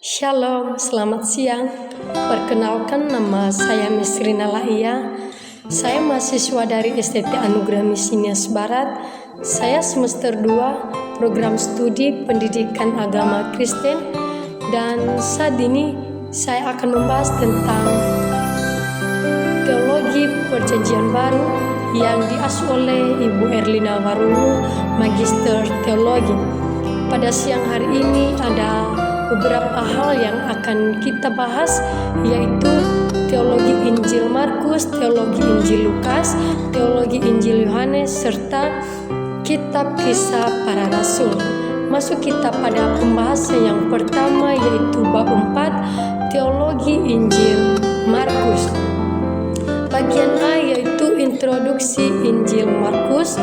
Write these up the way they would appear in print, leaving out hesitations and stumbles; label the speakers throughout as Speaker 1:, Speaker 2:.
Speaker 1: Shalom, selamat siang. Perkenalkan, nama saya Mesrina Laia. Saya mahasiswa dari STT Anugerah Misinas Barat. Saya semester 2 program studi pendidikan agama Kristen. Dan saat ini saya akan membahas tentang teologi perjanjian baru yang diasuh oleh Ibu Erlina Warungu, Magister Teologi. Pada siang hari ini ada beberapa hal yang akan kita bahas, yaitu teologi Injil Markus, teologi Injil Lukas, teologi Injil Yohanes, serta kitab Kisah Para Rasul. Masuk kita pada pembahasan yang pertama, yaitu bab 4, teologi Injil Markus. Bagian A yaitu introduksi Injil Markus.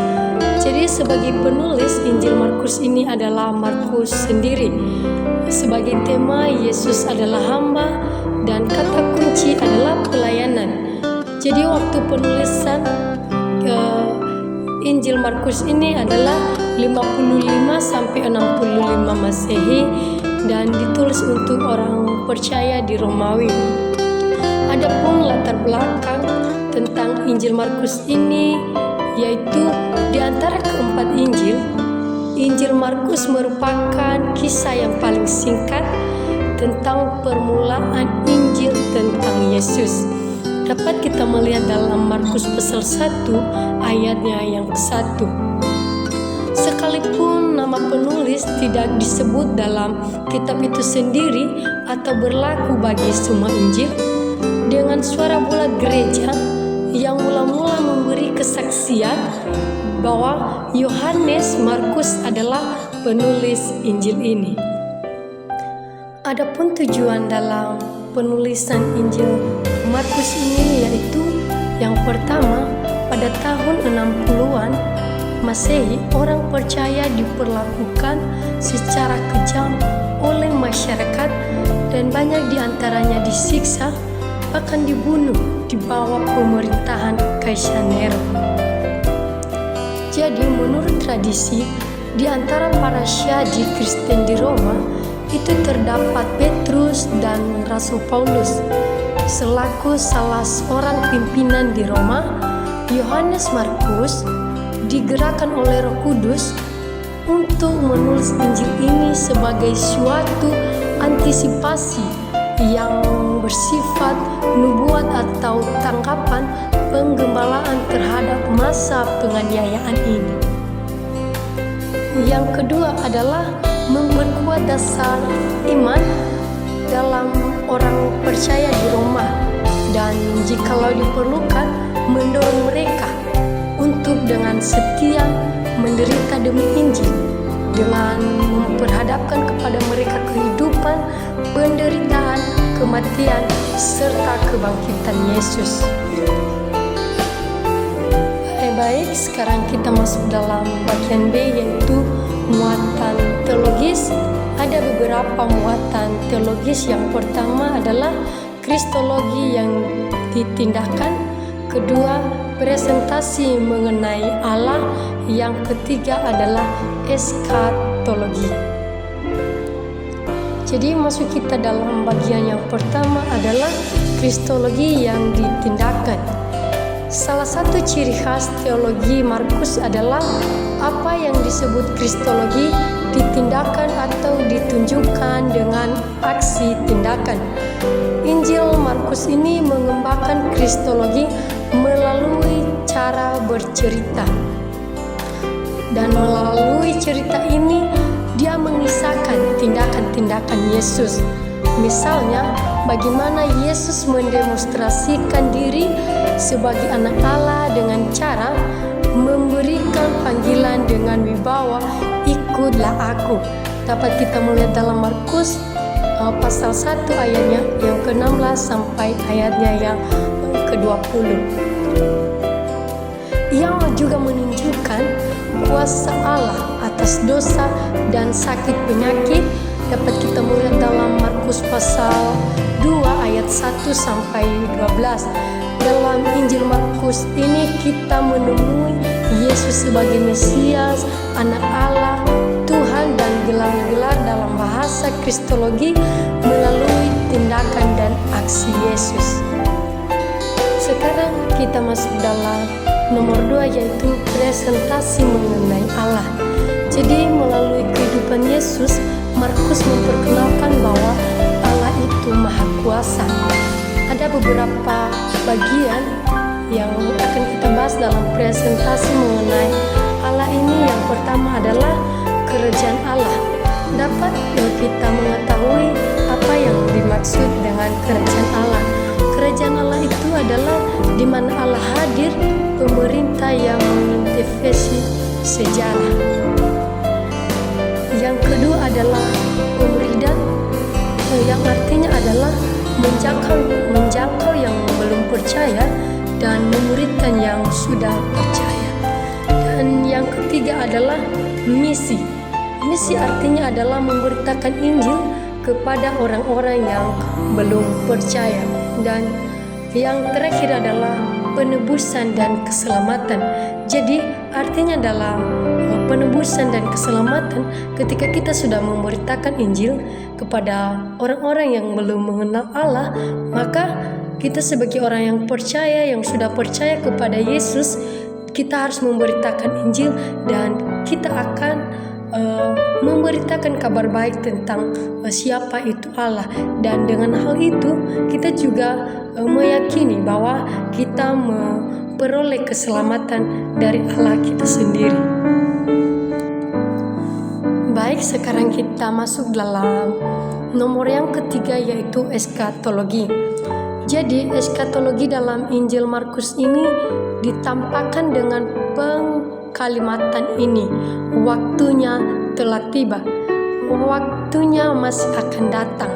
Speaker 1: Jadi sebagai penulis Injil Markus ini adalah Markus sendiri. Sebagai tema, Yesus adalah hamba dan kata kunci adalah pelayanan. Jadi waktu penulisan Injil Markus ini adalah 55-65 Masehi dan ditulis untuk orang percaya di Romawi. Adapun latar belakang tentang Injil Markus ini, yaitu di antara keempat Injil, Injil Markus merupakan kisah yang paling singkat tentang permulaan Injil tentang Yesus. Dapat kita melihat dalam Markus pasal 1 ayatnya yang ke-1. Sekalipun nama penulis tidak disebut dalam kitab itu sendiri atau berlaku bagi semua Injil, dengan suara bulat gereja yang mula-mula memberi kesaksian bahwa Yohanes Markus adalah penulis Injil ini. Adapun tujuan dalam penulisan Injil Markus ini yaitu yang pertama, pada tahun 60-an Masehi, orang percaya diperlakukan secara kejam oleh masyarakat dan banyak di antaranya disiksa, bahkan dibunuh di bawah pemerintahan Kaisar Nero. Jadi menurut tradisi, di antara para syahid Kristen di Roma itu terdapat Petrus dan Rasul Paulus. Selaku salah seorang pimpinan di Roma, Yohanes Markus digerakkan oleh Roh Kudus untuk menulis Injil ini sebagai suatu antisipasi yang bersifat nubuat atau tanggapan penggembalaan terhadap masa penganiayaan ini. Yang kedua adalah memperkuat dasar iman dalam orang percaya di Roma, dan jikalau diperlukan mendorong mereka untuk dengan setia menderita demi Injil dengan memperhadapkan kepada mereka kehidupan, penderitaan, kematian, serta kebangkitan Yesus. Baik, sekarang kita masuk dalam bagian B, yaitu muatan teologis. Ada beberapa muatan teologis. Yang pertama adalah kristologi yang ditindakkan. Kedua, presentasi mengenai Allah. Yang ketiga adalah eskatologi. Jadi masuk kita dalam bagian yang pertama adalah kristologi yang ditindakkan. Salah satu ciri khas teologi Markus adalah apa yang disebut kristologi ditindakkan atau ditunjukkan dengan aksi tindakan. Injil Markus ini mengembangkan kristologi melalui cara bercerita. Dan melalui cerita ini dia mengisahkan tindakan-tindakan Yesus. Misalnya, bagaimana Yesus mendemonstrasikan diri sebagai anak Allah dengan cara memberikan panggilan dengan wibawa, "Ikutlah aku." Dapat kita melihat dalam Markus pasal 1 ayatnya yang ke-16 sampai ayatnya yang ke-20. Yang juga menunjukkan kuasa Allah atas dosa dan sakit penyakit. Dapat kita melihat dalam Markus pasal 2 ayat 1 sampai 12. Dalam Injil Markus ini kita menemui Yesus sebagai Mesias, anak Allah, Tuhan dan gelar-gelar dalam bahasa Kristologi melalui tindakan dan aksi Yesus. Sekarang kita masuk dalam nomor 2, yaitu presentasi mengenai Allah. Jadi melalui kehidupan Yesus, Markus memperkenalkan bahwa Allah itu Maha Kuasa. Ada beberapa bagian yang akan kita bahas dalam presentasi mengenai Allah ini. Yang pertama adalah kerajaan Allah. Dapat kita mengetahui apa yang dimaksud dengan kerajaan Allah. Kerajaan Allah itu adalah di mana Allah hadir, pemerintah yang mengintervensi sejarah. Yang kedua adalah pemuridan, yang artinya adalah menjangkau yang belum percaya dan memuridkan yang sudah percaya. Dan yang ketiga adalah misi. Misi artinya adalah memberitakan Injil kepada orang-orang yang belum percaya. Dan yang terakhir adalah penebusan dan keselamatan. Jadi artinya dalam penebusan dan keselamatan, ketika kita sudah memberitakan Injil kepada orang-orang yang belum mengenal Allah, maka kita sebagai orang yang percaya, yang sudah percaya kepada Yesus, kita harus memberitakan Injil dan kita akan memberitakan kabar baik tentang siapa itu Allah. Dan dengan hal itu kita juga meyakini bahwa kita memperoleh keselamatan dari Allah kita sendiri. Baik, sekarang kita masuk dalam nomor yang ketiga, yaitu eskatologi. Jadi eskatologi dalam Injil Markus ini ditampakkan dengan pengkalimatan ini: waktunya telah tiba, waktunya masih akan datang.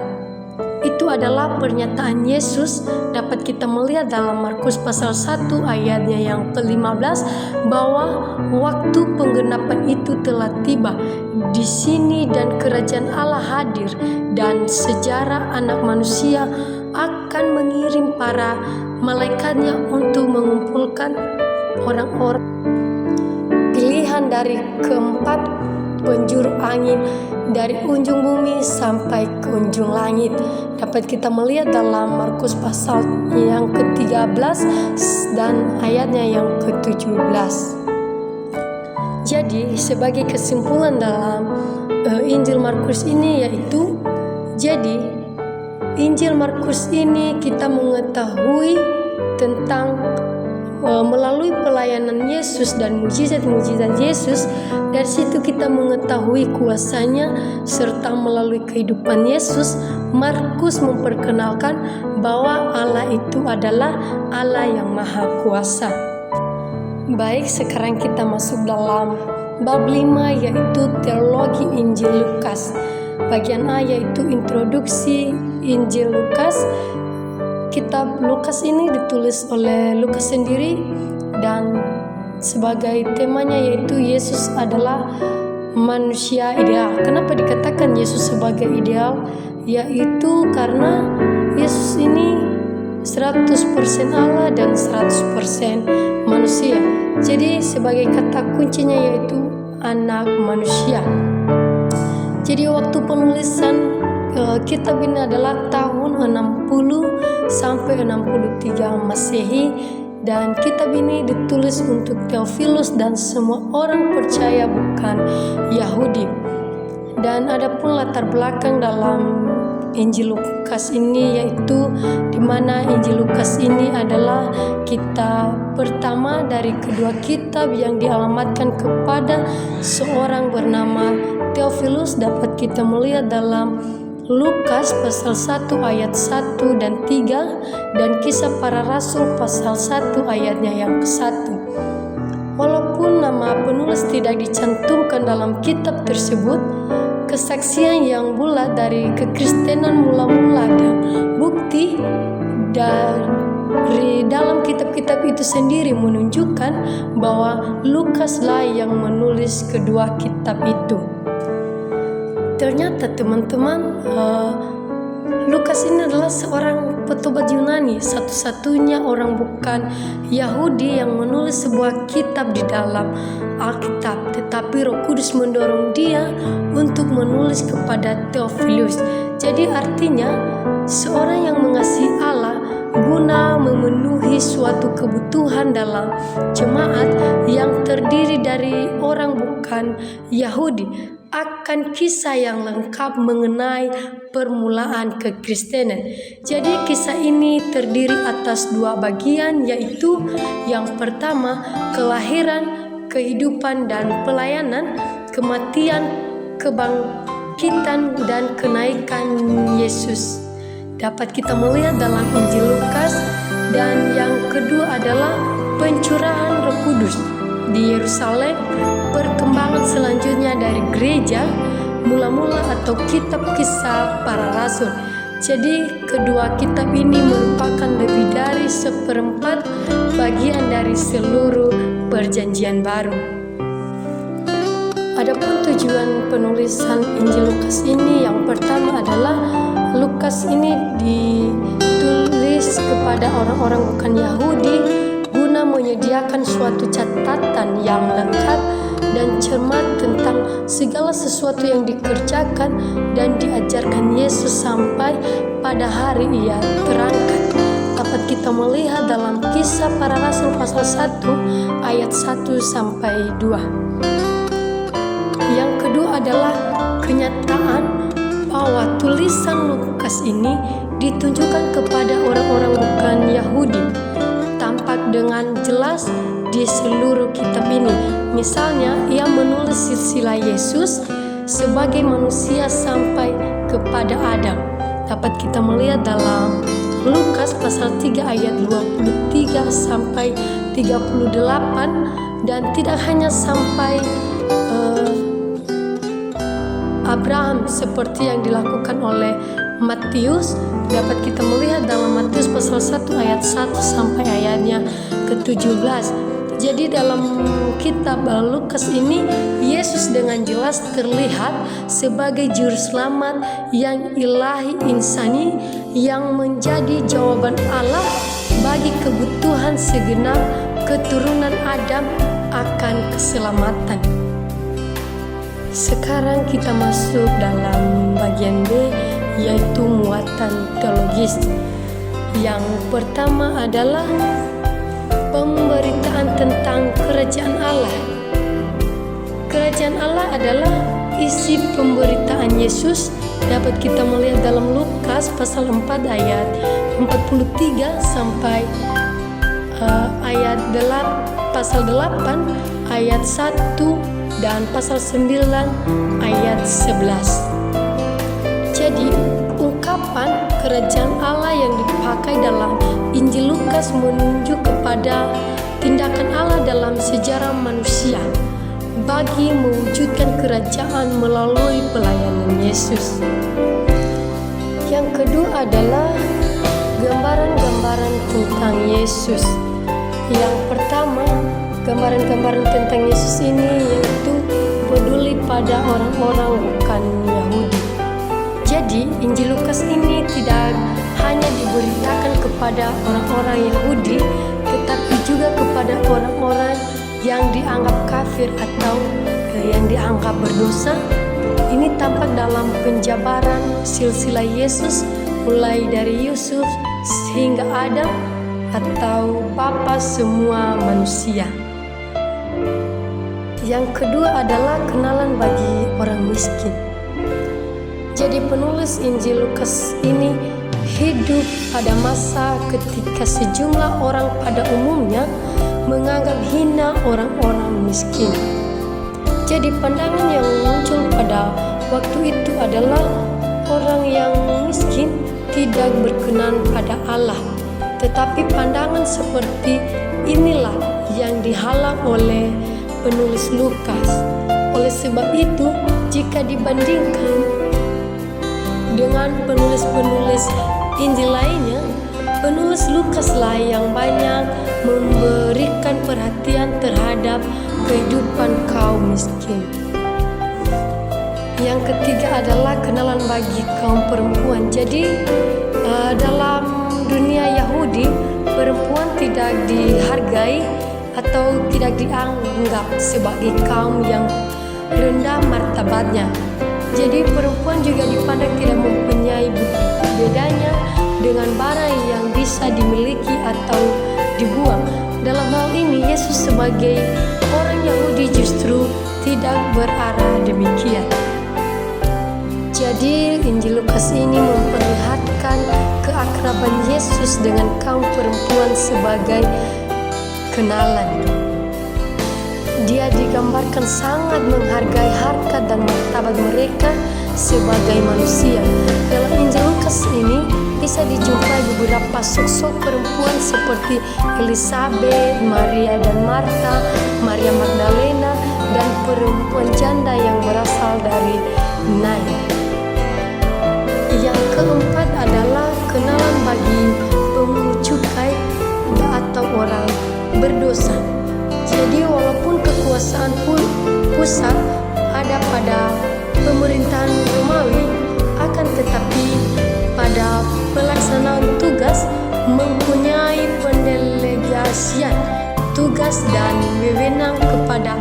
Speaker 1: Itu adalah pernyataan Yesus. Dapat kita melihat dalam Markus pasal 1 ayatnya yang ke-15 bahwa waktu penggenapan itu telah tiba di sini dan kerajaan Allah hadir, dan sejarah Anak Manusia akan mengirim para malaikatnya untuk mengumpulkan orang-orang pilihan dari keempat penjuru angin, dari ujung bumi sampai ke ujung langit. Dapat kita melihat dalam Markus pasal yang ke-13 dan ayatnya yang ke-17. Jadi sebagai kesimpulan dalam Injil Markus ini, yaitu jadi Injil Markus ini kita mengetahui tentang melalui pelayanan Yesus dan mujizat-mujizat Yesus. Dari situ kita mengetahui kuasanya, serta melalui kehidupan Yesus, Markus memperkenalkan bahwa Allah itu adalah Allah yang Maha Kuasa. Baik, sekarang kita masuk dalam bab 5, yaitu teologi Injil Lukas. Bagian A yaitu introduksi Injil Lukas. Kitab Lukas ini ditulis oleh Lukas sendiri dan sebagai temanya yaitu Yesus adalah manusia ideal. Kenapa dikatakan Yesus sebagai ideal? Yaitu karena Yesus ini 100% Allah dan 100% manusia. Jadi sebagai kata kuncinya yaitu anak manusia. Jadi waktu penulisan kitab ini adalah tahun 60 sampai 63 Masehi, dan kitab ini ditulis untuk Theophilus dan semua orang percaya bukan Yahudi. Dan ada pun latar belakang dalam Injil Lukas ini, yaitu di mana Injil Lukas ini adalah kitab pertama dari kedua kitab yang dialamatkan kepada seorang bernama Theophilus. Dapat kita melihat dalam Lukas pasal 1 ayat 1 dan 3 dan Kisah Para Rasul pasal 1 ayatnya yang ke-1. Walaupun nama penulis tidak dicantumkan dalam kitab tersebut, kesaksian yang bulat dari kekristenan mula-mula dan bukti dari dalam kitab-kitab itu sendiri menunjukkan bahwa Lukaslah yang menulis kedua kitab itu. Ternyata teman-teman, Lukas ini adalah seorang petobat Yunani, satu-satunya orang bukan Yahudi yang menulis sebuah kitab di dalam Alkitab, tetapi Roh Kudus mendorong dia untuk menulis kepada Theophilus. Jadi artinya seorang yang mengasihi Allah guna memenuhi suatu kebutuhan dalam jemaat yang terdiri dari orang bukan Yahudi akan kisah yang lengkap mengenai permulaan kekristenan. Jadi kisah ini terdiri atas dua bagian, yaitu yang pertama kelahiran, kehidupan dan pelayanan, kematian, kebangkitan dan kenaikan Yesus. Dapat kita melihat dalam Injil Lukas. Dan yang kedua adalah pencurahan Roh Kudus di Yerusalem, perkembangan selanjutnya dari gereja, mula-mula atau kitab kisah para rasul. Jadi kedua kitab ini merupakan lebih dari 1/4 bagian dari seluruh perjanjian baru. Adapun tujuan penulisan Injil Lukas ini, yang pertama adalah Lukas ini ditulis kepada orang-orang bukan Yahudi guna menyediakan suatu catatan yang lengkap dan cermat tentang segala sesuatu yang dikerjakan dan diajarkan Yesus sampai pada hari Ia terangkat. Dapat kita melihat dalam Kisah Para Rasul pasal 1 ayat 1-2. Yang kedua adalah kenyataan bahwa tulisan Lukas ini ditunjukkan kepada orang-orang bukan Yahudi, tampak dengan jelas di seluruh kitab ini. Misalnya, ia menulis silsilah Yesus sebagai manusia sampai kepada Adam. Dapat kita melihat dalam Lukas pasal 3 ayat 23-38, dan tidak hanya sampai Abraham seperti yang dilakukan oleh Matius. Dapat kita melihat dalam Matius pasal 1 ayat 1 sampai ayatnya ke-17. Jadi dalam kitab Lukas ini Yesus dengan jelas terlihat sebagai juru selamat yang ilahi insani yang menjadi jawaban Allah bagi kebutuhan segenap keturunan Adam akan keselamatan. Sekarang kita masuk dalam bagian B, yaitu muatan teologis. Yang pertama adalah pemberitaan tentang kerajaan Allah. Kerajaan Allah adalah isi pemberitaan Yesus. Dapat kita melihat dalam Lukas pasal 4 ayat 43 sampai pasal 8 ayat 1 dan pasal 9 ayat 11. Jadi ungkapan kerajaan Allah yang dipakai dalam Injil Lukas menunjuk kepada tindakan Allah dalam sejarah manusia bagi mewujudkan kerajaan melalui pelayanan Yesus. Yang kedua adalah gambaran-gambaran tentang Yesus. Yang pertama, gambaran-gambaran tentang Yesus ini yaitu peduli pada orang-orang bukan Yahudi. Jadi Injil Lukas ini tidak hanya diberitakan kepada orang-orang Yahudi, tetapi juga kepada orang-orang yang dianggap kafir atau yang dianggap berdosa. Ini tampak dalam penjabaran silsilah Yesus mulai dari Yusuf hingga Adam atau bapa semua manusia. Yang kedua adalah kenalan bagi orang miskin. Jadi penulis Injil Lukas ini hidup pada masa ketika sejumlah orang pada umumnya menganggap hina orang-orang miskin. Jadi pandangan yang muncul pada waktu itu adalah orang yang miskin tidak berkenan pada Allah. Tetapi pandangan seperti inilah yang dihalang oleh penulis Lukas. Oleh sebab itu, jika dibandingkan dengan penulis-penulis Injil lainnya, penulis Lukaslah yang banyak memberikan perhatian terhadap kehidupan kaum miskin. Yang ketiga adalah kenalan bagi kaum perempuan. Jadi dalam dunia Yahudi, perempuan tidak dihargai atau tidak dianggap sebagai kaum yang rendah martabatnya. Jadi perempuan juga dipandang tidak mempunyai bedanya dengan barang yang bisa dimiliki atau dibuang. Dalam hal ini Yesus sebagai orang Yahudi justru tidak berarah demikian. Jadi Injil Lukas ini memperlihatkan keakraban Yesus dengan kaum perempuan sebagai kenalan. Dia digambarkan sangat menghargai harkat dan martabat mereka sebagai manusia. Dalam Injil Lukas ini bisa dijumpai beberapa sosok perempuan seperti Elizabeth, Maria dan Marta, Maria Magdalena, dan perempuan janda yang berasal dari Nain. Yang keempat adalah kenalan bagi pemungut cukai atau orang berdosa. Jadi walaupun kekuasaan pusat ada pada pemerintahan Romawi, akan tetapi pada pelaksanaan tugas mempunyai pendelegasian tugas dan wewenang kepada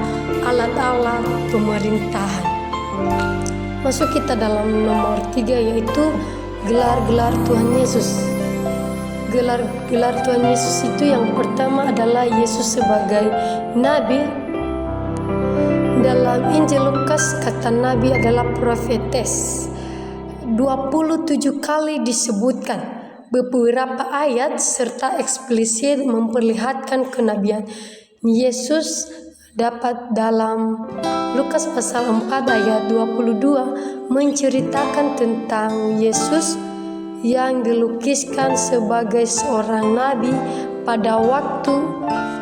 Speaker 1: alat-alat pemerintahan. Masuk kita dalam nomor 3, yaitu gelar-gelar Tuhan Yesus. Gelar Tuhan Yesus itu yang pertama adalah Yesus sebagai Nabi. Dalam Injil Lukas kata Nabi adalah profetes. 27 kali disebutkan. Beberapa ayat serta eksplisit memperlihatkan kenabian Yesus dapat dalam Lukas pasal 4 ayat 22 menceritakan tentang Yesus yang dilukiskan sebagai seorang nabi pada waktu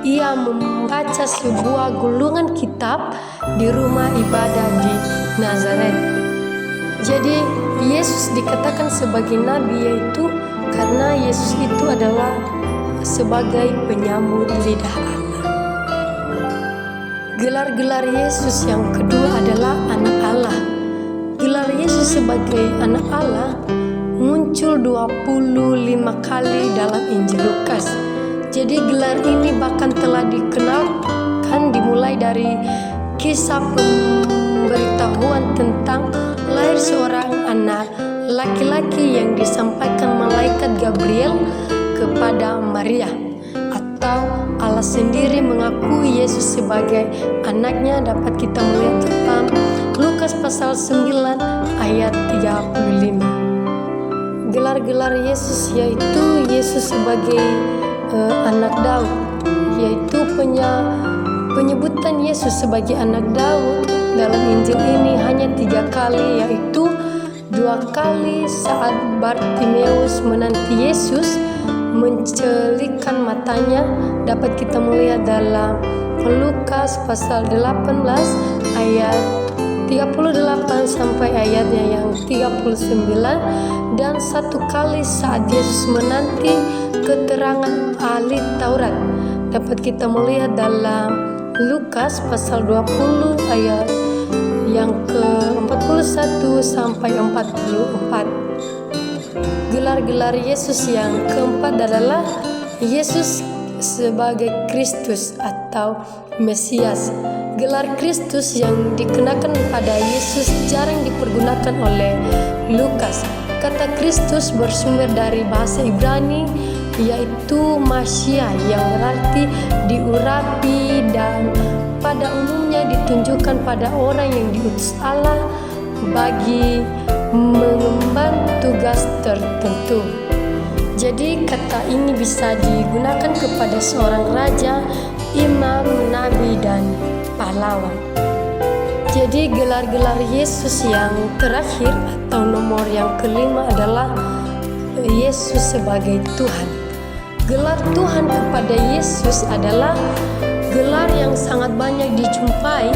Speaker 1: ia membaca sebuah gulungan kitab di rumah ibadah di Nazaret. Jadi Yesus dikatakan sebagai nabi yaitu karena Yesus itu adalah sebagai penyambut lidah Allah. Gelar-gelar Yesus yang kedua adalah anak Allah. Gelar Yesus sebagai anak Allah muncul 25 kali dalam Injil Lukas. Jadi gelar ini bahkan telah dikenalkan dimulai dari kisah pemberitahuan tentang lahir seorang anak laki-laki yang disampaikan malaikat Gabriel kepada Maria, atau Allah sendiri mengakui Yesus sebagai anaknya dapat kita melihat dalam Lukas pasal 9 ayat 35. Gelar-gelar Yesus yaitu Yesus sebagai anak Daud, yaitu penyebutan Yesus sebagai anak Daud dalam Injil ini hanya 3 kali, yaitu 2 kali saat Bartimeus menanti Yesus mencelikkan matanya, dapat kita melihat dalam Lukas pasal 18 ayat 38 sampai ayatnya yang 39, dan 1 kali saat Yesus menanti keterangan ahli Taurat, dapat kita melihat dalam Lukas pasal 20 ayat yang ke-41 sampai 44. Gelar-gelar Yesus yang keempat adalah Yesus sebagai Kristus atau Mesias. Gelar Kristus yang dikenakan pada Yesus jarang dipergunakan oleh Lukas. Kata Kristus bersumber dari bahasa Ibrani yaitu Masya, yang berarti diurapi dan pada umumnya ditunjukkan pada orang yang diutus Allah bagi mengemban tugas tertentu. Jadi kata ini bisa digunakan kepada seorang raja, imam, nabi, dan pahlawan. Jadi gelar-gelar Yesus yang terakhir atau nomor yang kelima adalah Yesus sebagai Tuhan. Gelar Tuhan kepada Yesus adalah gelar yang sangat banyak dijumpai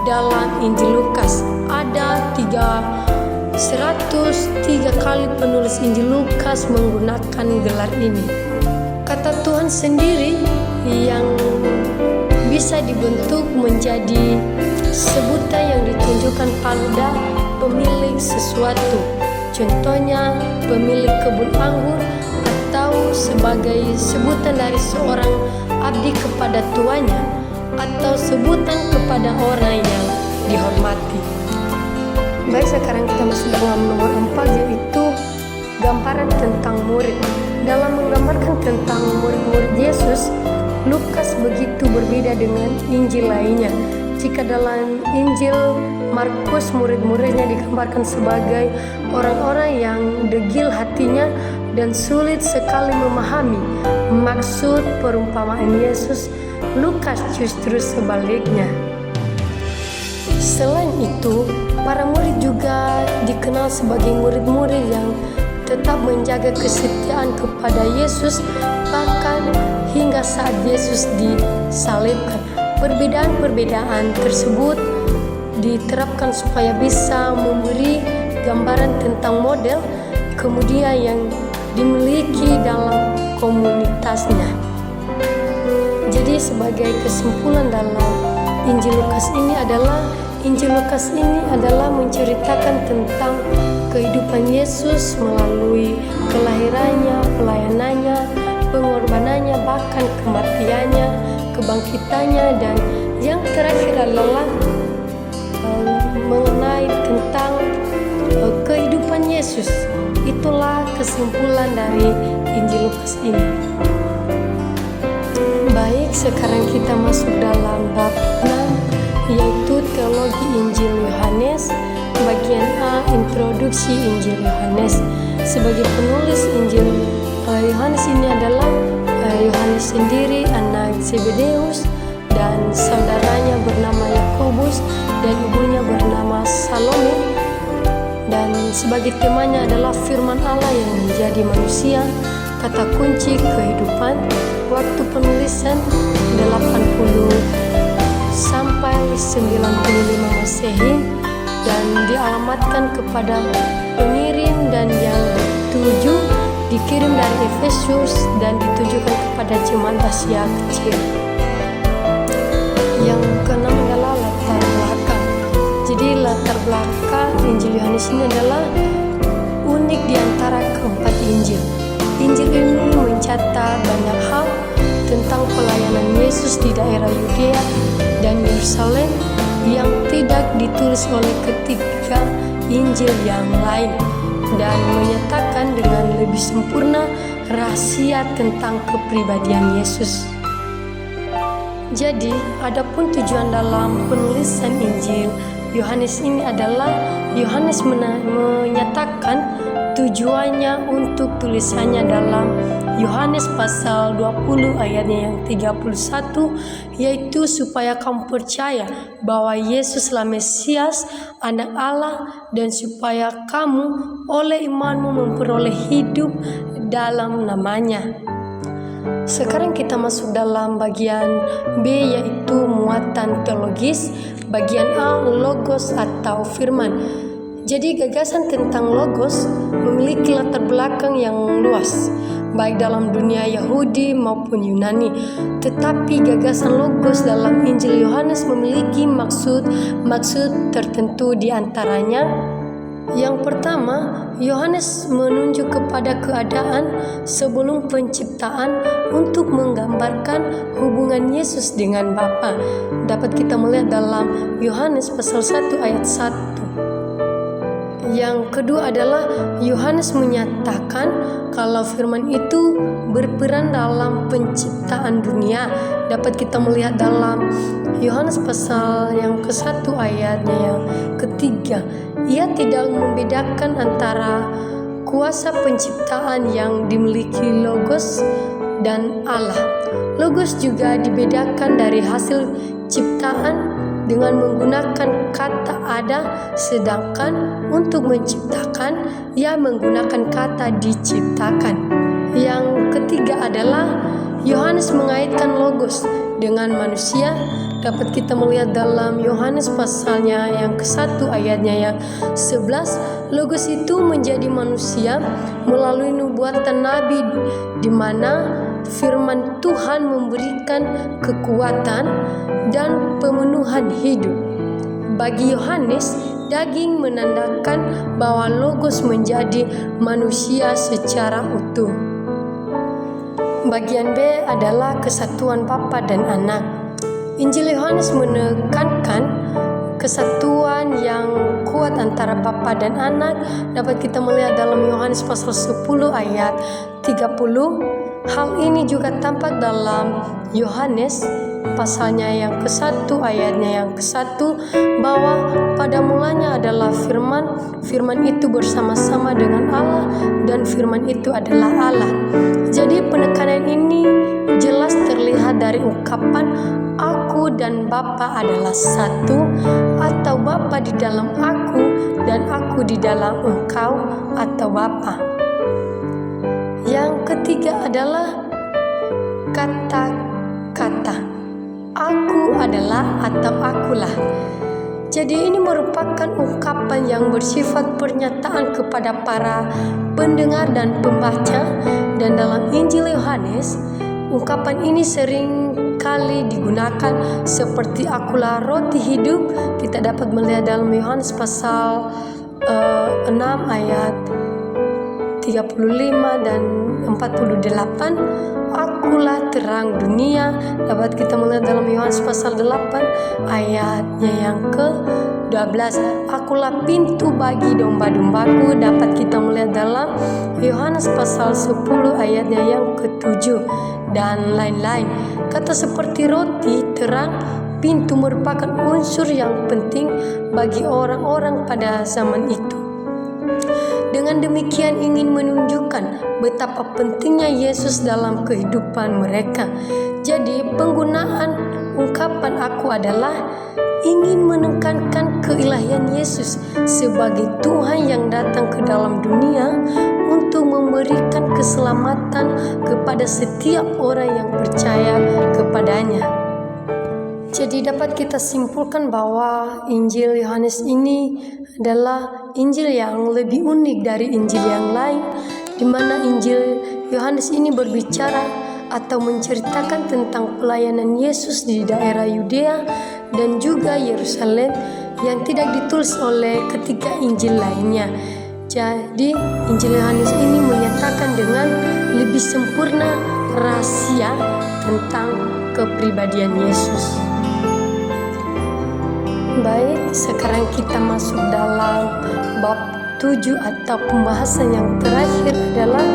Speaker 1: dalam Injil Lukas. Ada 103 kali penulis Injil Lukas menggunakan gelar ini. Kata Tuhan sendiri yang bisa dibentuk menjadi sebutan yang ditunjukkan pada pemilik sesuatu, contohnya pemilik kebun anggur, atau sebagai sebutan dari seorang abdi kepada tuannya, atau sebutan kepada orang yang dihormati. Baik, sekarang kita masuk dalam nomor 4, yaitu gambaran tentang murid. Dalam menggambarkan tentang murid-murid Yesus, Lukas begitu berbeda dengan Injil lainnya. Jika dalam Injil Markus, murid-muridnya digambarkan sebagai orang-orang yang degil hatinya dan sulit sekali memahami maksud perumpamaan Yesus, Lukas justru sebaliknya. Selain itu, para murid juga dikenal sebagai murid-murid yang tetap menjaga kesetiaan kepada Yesus bahkan hingga saat Yesus disalibkan. Perbedaan-perbedaan tersebut diterapkan supaya bisa memberi gambaran tentang model kemudian yang dimiliki dalam komunitasnya. Jadi sebagai kesimpulan dalam Injil Lukas ini adalah menceritakan tentang kehidupan Yesus melalui kelahirannya, pelayanannya, pengorbanannya, bahkan kematiannya, kebangkitannya, dan yang terakhir adalah mengenai tentang kehidupan Yesus. Itulah kesimpulan dari Injil Lukas ini. Baik, sekarang kita masuk dalam bab 6, yaitu teologi Injil Yohanes. Bagian A, introduksi Injil Yohanes. Sebagai penulis Injil Yohanes ini adalah Yohanes sendiri, anak Zebedeus, dan saudaranya bernama Yakobus dan ibunya bernama Salome. Dan sebagai temanya adalah firman Allah yang menjadi manusia, kata kunci kehidupan. Waktu penulisan 80 sampai 95 Masehi, dan dialamatkan kepada pengirim, dan yang tujuh dikirim dari Efesus dan ditujukan kepada jemaat Asia kecil. Yang keenam adalah latar belakang. Jadi latar belakang Injil Yohanes ini adalah unik di antara keempat Injil. Injil ini mencatat banyak hal tentang pelayanan Yesus di daerah Yudea dan Yerusalem yang tidak ditulis oleh ketiga Injil yang lain, dan menyatakan dengan lebih sempurna rahasia tentang kepribadian Yesus. Jadi, adapun tujuan dalam penulisan Injil Yohanes ini adalah Yohanes menyatakan tujuannya untuk tulisannya dalam Yohanes pasal 20 ayatnya yang 31, yaitu supaya kamu percaya bahwa Yesuslah Mesias, anak Allah, dan supaya kamu oleh imanmu memperoleh hidup dalam namanya. Sekarang kita masuk dalam bagian B, yaitu muatan teologis. Bagian A, logos atau firman. Jadi gagasan tentang logos memiliki latar belakang yang luas, baik dalam dunia Yahudi maupun Yunani. Tetapi gagasan logos dalam Injil Yohanes memiliki maksud tertentu, di antaranya yang pertama, Yohanes menunjuk kepada keadaan sebelum penciptaan untuk menggambarkan hubungan Yesus dengan Bapa. Dapat kita melihat dalam Yohanes pasal 1 ayat 1. Yang kedua adalah Yohanes menyatakan kalau firman itu berperan dalam penciptaan dunia. Dapat kita melihat dalam Yohanes pasal yang ke-1 ayatnya yang ketiga. Ia tidak membedakan antara kuasa penciptaan yang dimiliki Logos dan Allah. Logos juga dibedakan dari hasil ciptaan dengan menggunakan kata ada, sedangkan untuk menciptakan ia menggunakan kata diciptakan. Yang ketiga adalah Yohanes mengaitkan Logos dengan manusia. Dapat kita melihat dalam Yohanes pasalnya yang ke-1 ayatnya yang 11, Logos itu menjadi manusia melalui nubuatan Nabi, di mana firman Tuhan memberikan kekuatan dan pemenuhan hidup. Bagi Yohanes, daging menandakan bahwa Logos menjadi manusia secara utuh. Bagian B adalah kesatuan Bapa dan Anak. Injil Yohanes menekankan kesatuan yang kuat antara Bapa dan Anak. Dapat kita melihat dalam Yohanes pasal 10 ayat 30. Hal ini juga tampak dalam Yohanes pasalnya yang ke-1 ayatnya yang ke-1, bahwa pada mulanya adalah firman, firman itu bersama-sama dengan Allah dan firman itu adalah Allah. Jadi penekanan ini jelas terlihat dari ungkapan aku dan Bapa adalah satu, atau Bapa di dalam aku dan aku di dalam engkau atau Bapa. Yang ketiga adalah kata-kata. Aku adalah atau akulah. Jadi ini merupakan ungkapan yang bersifat pernyataan kepada para pendengar dan pembaca. Dan dalam Injil Yohanes, ungkapan ini sering kali digunakan seperti akulah roti hidup. Kita dapat melihat dalam Yohanes pasal 6 ayat 35 dan 48. Akulah terang dunia. Dapat kita melihat dalam Yohanes pasal 8 ayatnya yang ke-12. Akulah pintu bagi domba-dombaku. Dapat kita melihat dalam Yohanes pasal 10 ayatnya yang ke-7 dan lain-lain. Kata seperti roti, terang, pintu merupakan unsur yang penting bagi orang-orang pada zaman itu. Dengan demikian ingin menunjukkan betapa pentingnya Yesus dalam kehidupan mereka. Jadi penggunaan ungkapan aku adalah ingin menekankan keilahian Yesus sebagai Tuhan yang datang ke dalam dunia untuk memberikan keselamatan kepada setiap orang yang percaya kepadanya. Jadi dapat kita simpulkan bahwa Injil Yohanes ini adalah Injil yang lebih unik dari Injil yang lain, di mana Injil Yohanes ini berbicara atau menceritakan tentang pelayanan Yesus di daerah Yudea dan juga Yerusalem yang tidak ditulis oleh ketiga Injil lainnya. Jadi Injil Yohanes ini menyatakan dengan lebih sempurna rahasia tentang kepribadian Yesus. Baik, sekarang kita masuk dalam bab 7 atau pembahasan yang terakhir adalah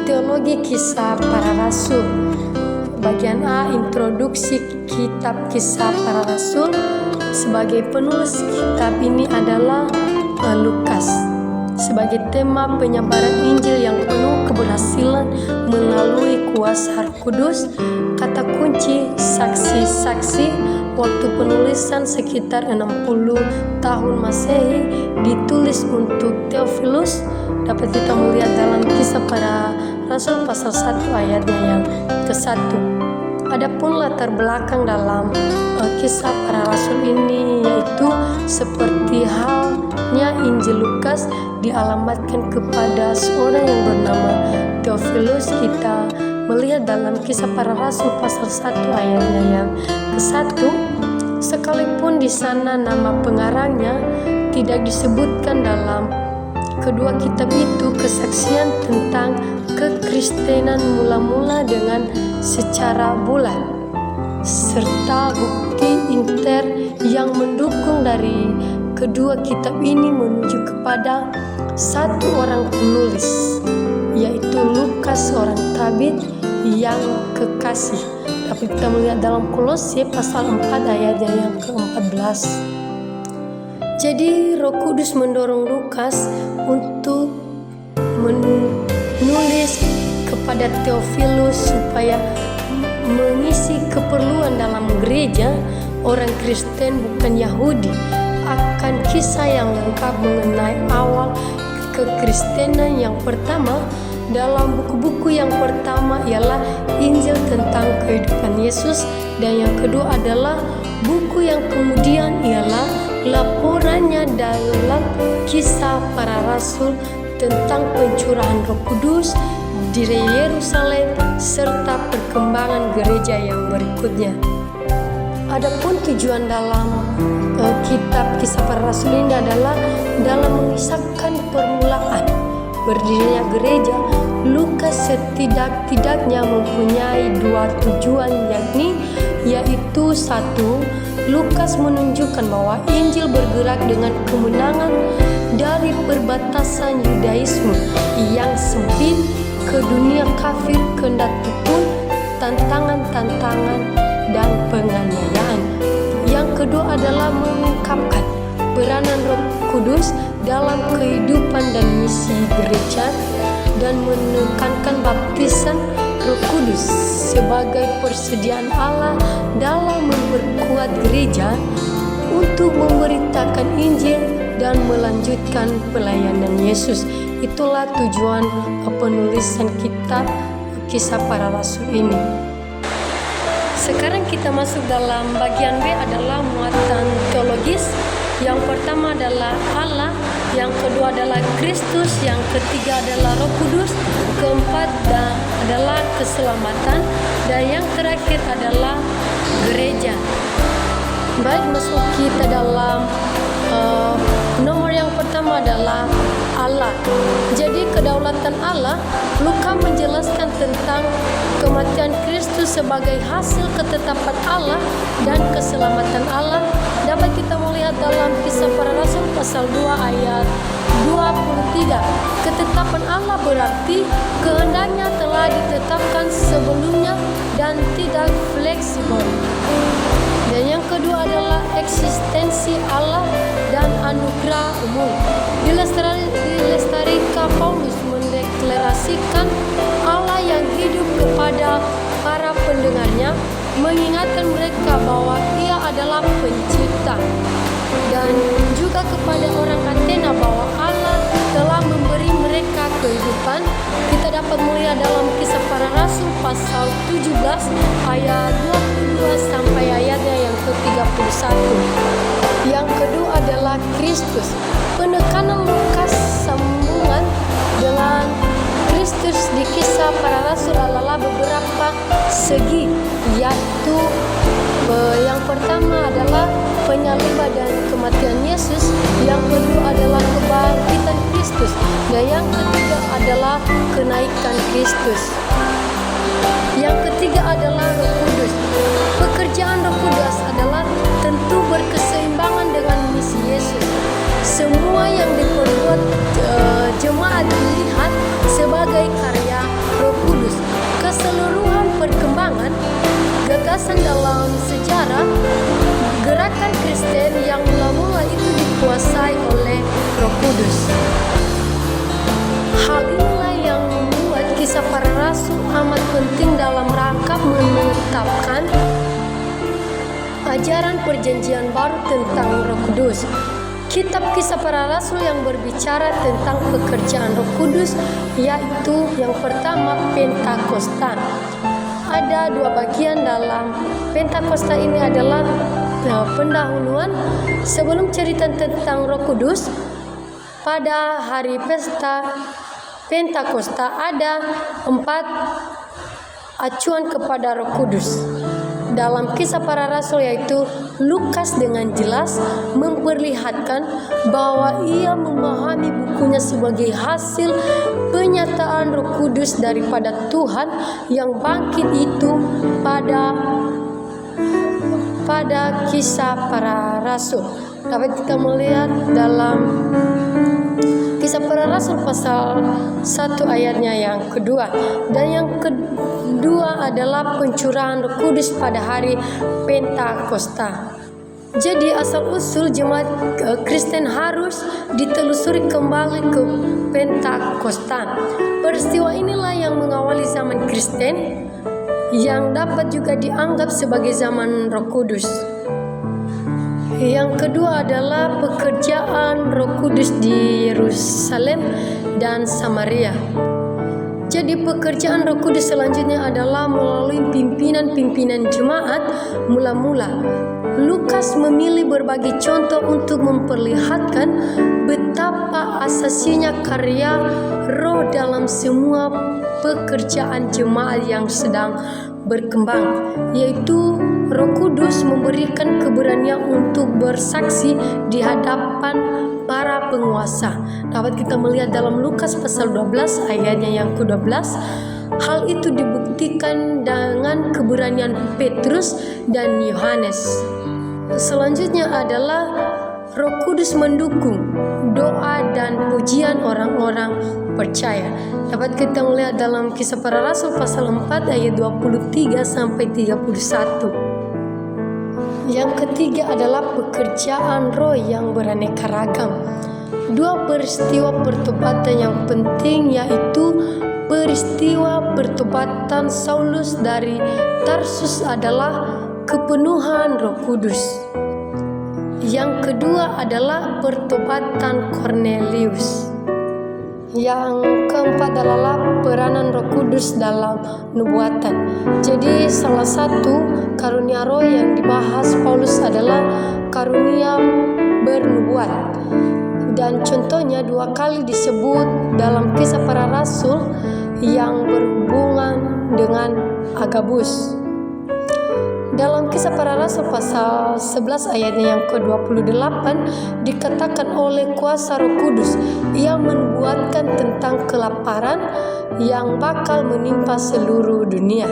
Speaker 1: teologi kisah para rasul. Bagian A, introduksi kitab kisah para rasul. Sebagai penulis kitab ini adalah Lukas. Sebagai tema penyebaran Injil yang penuh keberhasilan melalui kuasa Roh Kudus. Kata kunci saksi-saksi. Waktu penulisan sekitar 60 tahun Masehi, ditulis untuk Theophilus. Dapat kita melihat dalam kisah para rasul pasal 1 ayatnya yang ke-1. Adapun latar belakang dalam kisah para rasul ini yaitu seperti halnya Injil Lukas dialamatkan kepada seorang yang bernama Theophilus. Kita melihat dalam kisah para rasul pasal 1 ayatnya yang ke-1, sekalipun di sana nama pengarangnya tidak disebutkan dalam kedua kitab itu, kesaksian tentang kekristenan mula-mula dengan secara bulat serta bukti inter yang mendukung dari kedua kitab ini menuju kepada satu orang penulis, yaitu Lukas, seorang tabib yang kekasih. Tapi kita melihat dalam Kolose pasal 4 ayatnya yang ke-14. Jadi Roh Kudus mendorong Lukas untuk menulis kepada Theophilus supaya mengisi keperluan dalam gereja orang Kristen bukan Yahudi akan kisah yang lengkap mengenai awal kekristenan. Yang pertama, dalam buku-buku yang pertama ialah Injil tentang kehidupan Yesus, dan yang kedua adalah buku yang kemudian ialah laporannya dalam kisah para rasul tentang pencurahan Roh Kudus di Yerusalem serta perkembangan gereja yang berikutnya. Adapun tujuan dalam kitab Kisah Para Rasul ini adalah dalam mengisahkan permulaan berdirinya gereja. Lukas setidak-tidaknya mempunyai dua tujuan, yaitu satu, Lukas menunjukkan bahwa Injil bergerak dengan kemenangan dari perbatasan Yudaisme yang sempit ke dunia kafir, kendati pun tantangan-tantangan dan penganiayaan. Yang kedua adalah mengungkapkan peranan Roh Kudus dalam kehidupan dan misi gereja dan menekankan baptisan Roh Kudus sebagai persediaan Allah dalam memperkuat gereja untuk memberitakan Injil dan melanjutkan pelayanan Yesus. Itulah tujuan penulisan kitab Kisah Para Rasul ini. Sekarang kita masuk dalam bagian B, adalah muatan teologis. Yang pertama adalah Allah, yang kedua adalah Kristus, yang ketiga adalah Roh Kudus, keempat adalah keselamatan, dan yang terakhir adalah gereja. Baik, masuk kita dalam nomor yang pertama adalah Allah. Jadi kedaulatan Allah, Lukas menjelaskan tentang kematian Kristus sebagai hasil ketetapan Allah dan keselamatan Allah. Dapat kita melihat dalam Kisah Para Rasul pasal 2 ayat 23. Ketetapan Allah berarti kehendaknya telah ditetapkan sebelumnya dan tidak fleksibel. Dan yang kedua adalah eksistensi Allah dan anugerah umum. Dilestarika Paulus mendeklarasikan Allah yang hidup kepada para pendengarnya, mengingatkan mereka bahwa Ia adalah pencipta, dan juga kepada orang Athena bahwa Allah telah memberi mereka kehidupan. Kita dapat melihat dalam Kisah Para Rasul pasal 17 ayat 22 sampai ayatnya yang ke-31. Yang kedua adalah Kristus. Penekanan Lukas sambungan dengan Kristus di Kisah Para Rasul adalah beberapa segi, yaitu yang pertama adalah penyaliban dan kematian Yesus, yang kedua adalah kebangkitan Kristus, dan yang ketiga adalah kenaikan Kristus. Yang ketiga adalah Roh Kudus. Pekerjaan Roh Kudus adalah tentu berkeseimbangan dengan misi Yesus. Semua yang diperbuat jemaat dilihat sebagai karya Roh Kudus. Keseluruhan perkembangan gagasan dalam sejarah gerakan Kristen yang mula-mula itu dikuasai oleh Roh Kudus. Hal inilah yang membuat Kisah Para Rasul amat penting dalam rangka menetapkan ajaran perjanjian baru tentang Roh Kudus. Kitab Kisah Para Rasul yang berbicara tentang pekerjaan Roh Kudus, yaitu yang pertama Pentakosta. Ada dua bagian dalam Pentakosta ini adalah pendahuluan sebelum cerita tentang Roh Kudus. Pada hari pesta Pentakosta ada 4 acuan kepada Roh Kudus dalam Kisah Para Rasul, yaitu Lukas dengan jelas memperlihatkan bahwa ia memahami bukunya sebagai hasil penyataan Roh Kudus daripada Tuhan yang bangkit itu pada Kisah Para Rasul. Dapat kita melihat dalam Kisah Para Rasul pasal 1 ayatnya yang kedua. Dan yang kedua adalah pencurahan Roh Kudus pada hari Pentakosta. Jadi asal-usul jemaat Kristen harus ditelusuri kembali ke Pentakosta. Peristiwa inilah yang mengawali zaman Kristen, yang dapat juga dianggap sebagai zaman Roh Kudus. Yang kedua adalah pekerjaan Roh Kudus di Yerusalem dan Samaria. Jadi pekerjaan Roh Kudus selanjutnya adalah melalui pimpinan-pimpinan jemaat mula-mula. Lukas memilih berbagai contoh untuk memperlihatkan betapa asasinya karya Roh dalam semua pekerjaan jemaat yang sedang berkembang, yaitu Roh Kudus memberikan keberanian untuk bersaksi di hadapan para penguasa. Dapat kita melihat dalam Lukas pasal 12 ayatnya yang ke-12. Hal itu dibuktikan dengan keberanian Petrus dan Yohanes. Selanjutnya adalah Roh Kudus mendukung doa dan pujian orang-orang percaya. Dapat kita melihat dalam Kisah Para Rasul pasal 4 ayat 23 sampai 31. Yang ketiga adalah pekerjaan roh yang beraneka ragam. Dua peristiwa pertobatan yang penting, yaitu peristiwa pertobatan Saulus dari Tarsus adalah kepenuhan Roh Kudus. Yang kedua adalah pertobatan Cornelius. Yang keempat adalah peranan Roh Kudus dalam nubuatan. Jadi salah satu karunia roh yang dibahas Paulus adalah karunia bernubuat. Dan contohnya 2 kali disebut dalam Kisah Para Rasul yang berhubungan dengan Agabus. Dalam Kisah Para Rasul pasal 11 ayatnya yang ke-28 dikatakan oleh kuasa Roh Kudus, ia menubuatkan tentang kelaparan yang bakal menimpa seluruh dunia.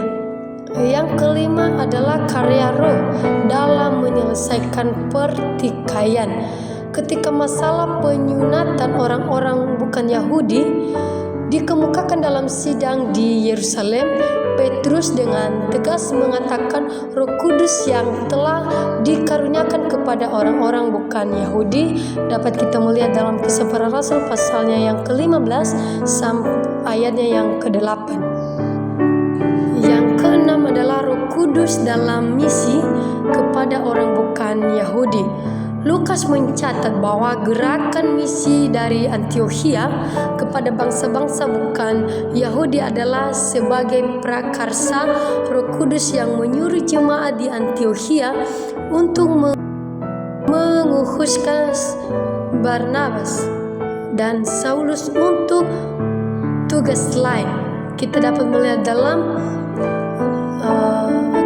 Speaker 1: Yang kelima adalah karya roh dalam menyelesaikan pertikaian. Ketika masalah penyunatan orang-orang bukan Yahudi dikemukakan dalam sidang di Yerusalem, Petrus dengan tegas mengatakan Roh Kudus yang telah dikaruniakan kepada orang-orang bukan Yahudi. Dapat kita melihat dalam Kisah Para Rasul pasalnya yang ke-15 sampai ayatnya yang ke-8. Yang keenam adalah Roh Kudus dalam misi kepada orang bukan Yahudi. Lukas mencatat bahwa gerakan misi dari Antiokhia kepada bangsa-bangsa bukan Yahudi adalah sebagai prakarsa Roh Kudus yang menyuruh jemaat di Antiokhia untuk mengkhususkan Barnabas dan Saulus untuk tugas lain. Kita dapat melihat dalam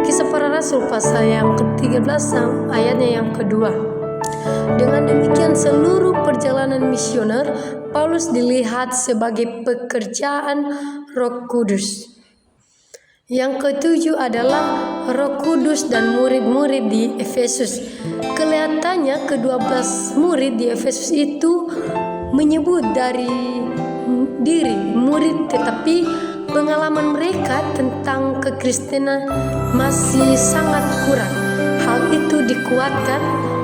Speaker 1: Kisah Para Rasul pasal yang ke-13 ayatnya yang kedua. Dengan demikian seluruh perjalanan misioner Paulus dilihat sebagai pekerjaan Roh Kudus. Yang ketujuh adalah Roh Kudus dan murid-murid di Efesus. Kelihatannya ke-12 murid di Efesus itu menyebut dari diri murid, tetapi pengalaman mereka tentang kekristenan masih sangat kurang. Hal itu dikuatkan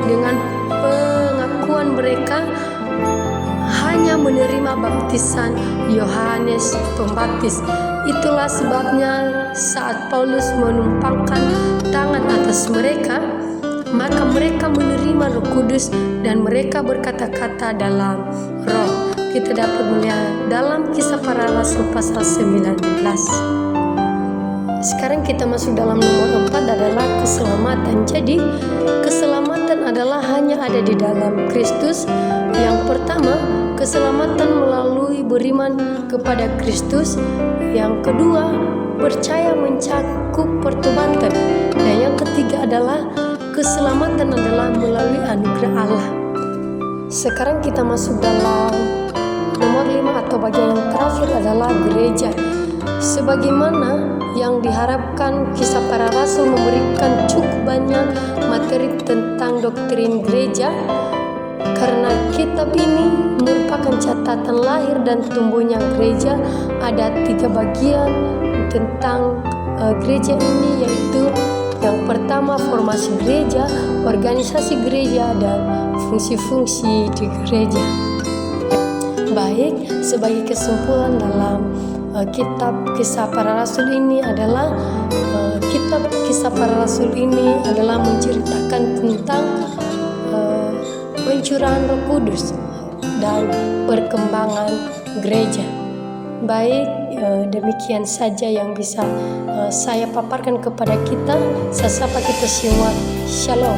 Speaker 1: dengan pengakuan mereka hanya menerima baptisan Yohanes Pembaptis. Itulah sebabnya saat Paulus menumpangkan tangan atas mereka, maka mereka menerima Roh Kudus dan mereka berkata-kata dalam roh. Kita dapat melihat dalam Kisah Para Rasul pasal 19. Sekarang kita masuk dalam nomor 4 adalah keselamatan. Jadi keselamatan adalah hanya ada di dalam Kristus. Yang pertama, keselamatan melalui beriman kepada Kristus. Yang kedua, percaya mencakup pertobatan. Dan yang ketiga adalah keselamatan adalah melalui anugerah Allah. Sekarang kita masuk dalam nomor 5 atau bagian yang terakhir adalah gereja. Sebagaimana yang diharapkan, Kisah Para Rasul memberikan cukup banyak materi tentang doktrin gereja, karena kitab ini merupakan catatan lahir dan tumbuhnya gereja. Ada 3 bagian tentang gereja ini, yaitu yang pertama formasi gereja, organisasi gereja, dan fungsi-fungsi di gereja. Baik, sebagai kesimpulan dalam kitab Kisah Para Rasul ini adalah kitab Kisah Para Rasul ini adalah menceritakan tentang pencurahan Roh Kudus dan perkembangan gereja. Baik, demikian saja yang bisa saya paparkan kepada kita. Saya sapa kita semua. Shalom.